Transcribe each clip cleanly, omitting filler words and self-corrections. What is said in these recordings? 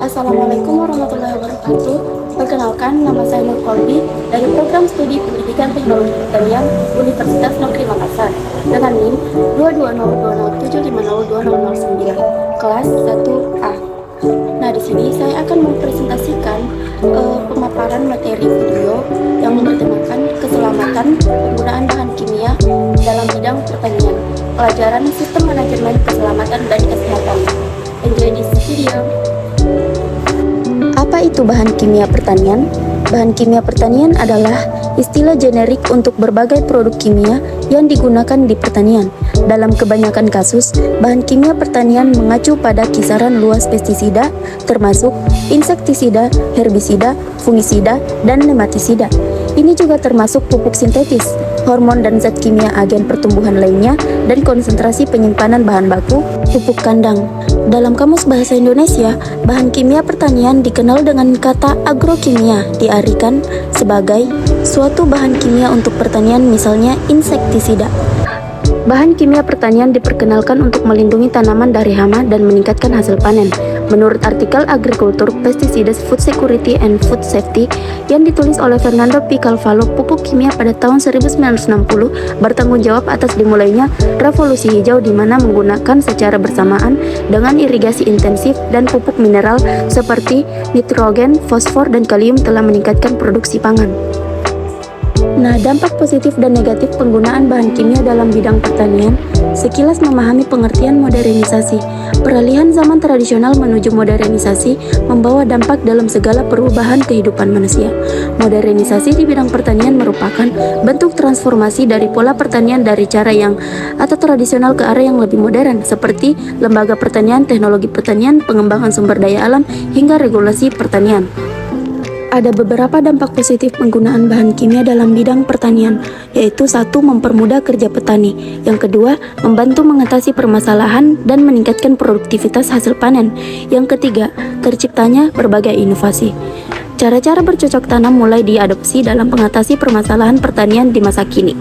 Assalamualaikum warahmatullahi wabarakatuh. Perkenalkan, nama saya Nur Kolbi dari Program Studi Pendidikan Teknologi Pertanian Universitas Negeri Makassar dengan NIM 22020750209 kelas 1A. Nah, di sini saya akan mempresentasikan pemaparan materi video yang bertemakan keselamatan penggunaan bahan kimia dalam bidang pertanian, pelajaran sistem manajemen keselamatan dan kesehatan. Enjoy this video. Apa itu bahan kimia pertanian? Bahan kimia pertanian adalah istilah generik untuk berbagai produk kimia yang digunakan di pertanian. Dalam kebanyakan kasus, bahan kimia pertanian mengacu pada kisaran luas pestisida, termasuk insektisida, herbisida, fungisida, dan nematisida. Ini juga termasuk pupuk sintetis, hormon dan zat kimia agen pertumbuhan lainnya, dan konsentrasi penyimpanan bahan baku, pupuk kandang. Dalam Kamus Bahasa Indonesia, bahan kimia pertanian dikenal dengan kata agrokimia, diartikan sebagai suatu bahan kimia untuk pertanian, misalnya insektisida. Bahan kimia pertanian diperkenalkan untuk melindungi tanaman dari hama dan meningkatkan hasil panen. Menurut artikel Agriculture, Pesticides, Food Security and Food Safety yang ditulis oleh Fernando P. Carvalho, pupuk kimia pada tahun 1960 bertanggung jawab atas dimulainya revolusi hijau di mana menggunakan secara bersamaan dengan irigasi intensif dan pupuk mineral seperti nitrogen, fosfor, dan kalium telah meningkatkan produksi pangan. Nah, dampak positif dan negatif penggunaan bahan kimia dalam bidang pertanian, sekilas memahami pengertian modernisasi. Peralihan zaman tradisional menuju modernisasi membawa dampak dalam segala perubahan kehidupan manusia. Modernisasi di bidang pertanian merupakan bentuk transformasi dari pola pertanian dari cara yang atau tradisional ke arah yang lebih modern, seperti lembaga pertanian, teknologi pertanian, pengembangan sumber daya alam, hingga regulasi pertanian. Ada beberapa dampak positif penggunaan bahan kimia dalam bidang pertanian, yaitu 1. Mempermudah kerja petani. Yang kedua, membantu mengatasi permasalahan dan meningkatkan produktivitas hasil panen. Yang ketiga, terciptanya berbagai inovasi. Cara-cara bercocok tanam mulai diadopsi dalam mengatasi permasalahan pertanian di masa kini.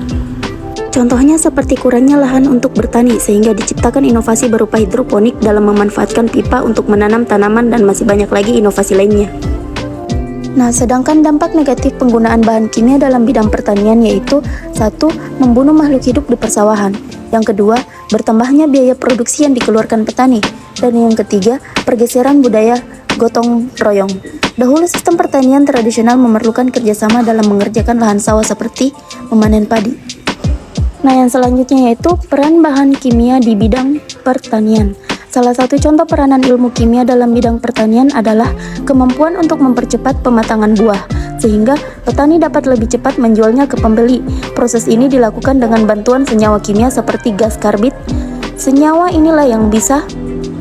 Contohnya seperti kurangnya lahan untuk bertani sehingga diciptakan inovasi berupa hidroponik dalam memanfaatkan pipa untuk menanam tanaman dan masih banyak lagi inovasi lainnya. Nah, sedangkan dampak negatif penggunaan bahan kimia dalam bidang pertanian yaitu 1. Membunuh makhluk hidup di persawahan. Yang kedua, bertambahnya biaya produksi yang dikeluarkan petani. Dan yang ketiga, pergeseran budaya gotong royong. Dahulu sistem pertanian tradisional memerlukan kerjasama dalam mengerjakan lahan sawah seperti memanen padi. Nah, yang selanjutnya yaitu peran bahan kimia di bidang pertanian. Salah satu contoh peranan ilmu kimia dalam bidang pertanian adalah kemampuan untuk mempercepat pematangan buah, sehingga petani dapat lebih cepat menjualnya ke pembeli. Proses ini dilakukan dengan bantuan senyawa kimia seperti gas karbit. Senyawa inilah yang bisa.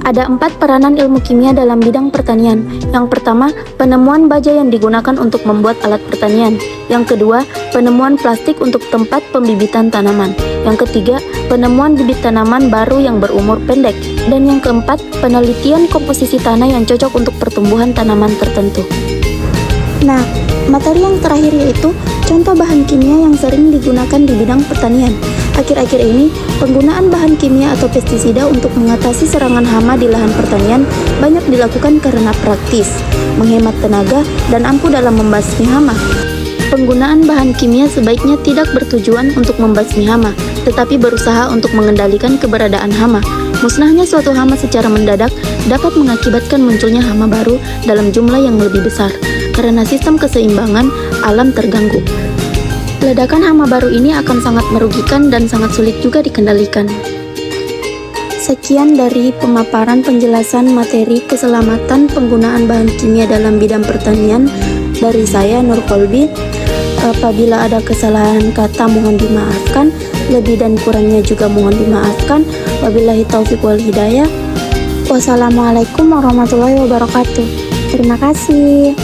Ada 4 peranan ilmu kimia dalam bidang pertanian. Yang pertama, penemuan baja yang digunakan untuk membuat alat pertanian. Yang kedua, penemuan plastik untuk tempat pembibitan tanaman. Yang ketiga, penemuan bibit tanaman baru yang berumur pendek. Dan yang keempat, penelitian komposisi tanah yang cocok untuk pertumbuhan tanaman tertentu. Nah, materi yang terakhir yaitu contoh bahan kimia yang sering digunakan di bidang pertanian. Akhir-akhir ini, penggunaan bahan kimia atau pestisida untuk mengatasi serangan hama di lahan pertanian banyak dilakukan karena praktis, menghemat tenaga, dan ampuh dalam membasmi hama. Penggunaan bahan kimia sebaiknya tidak bertujuan untuk membasmi hama, tetapi berusaha untuk mengendalikan keberadaan hama. Musnahnya suatu hama secara mendadak dapat mengakibatkan munculnya hama baru dalam jumlah yang lebih besar, karena sistem keseimbangan alam terganggu. Ledakan hama baru ini akan sangat merugikan dan sangat sulit juga dikendalikan. Sekian dari pemaparan penjelasan materi keselamatan penggunaan bahan kimia dalam bidang pertanian dari saya, Nur Kolbi. Apabila ada kesalahan kata mohon dimaafkan, lebih dan kurangnya juga mohon dimaafkan. Wabillahi taufiq wal hidayah. Wassalamualaikum warahmatullahi wabarakatuh. Terima kasih.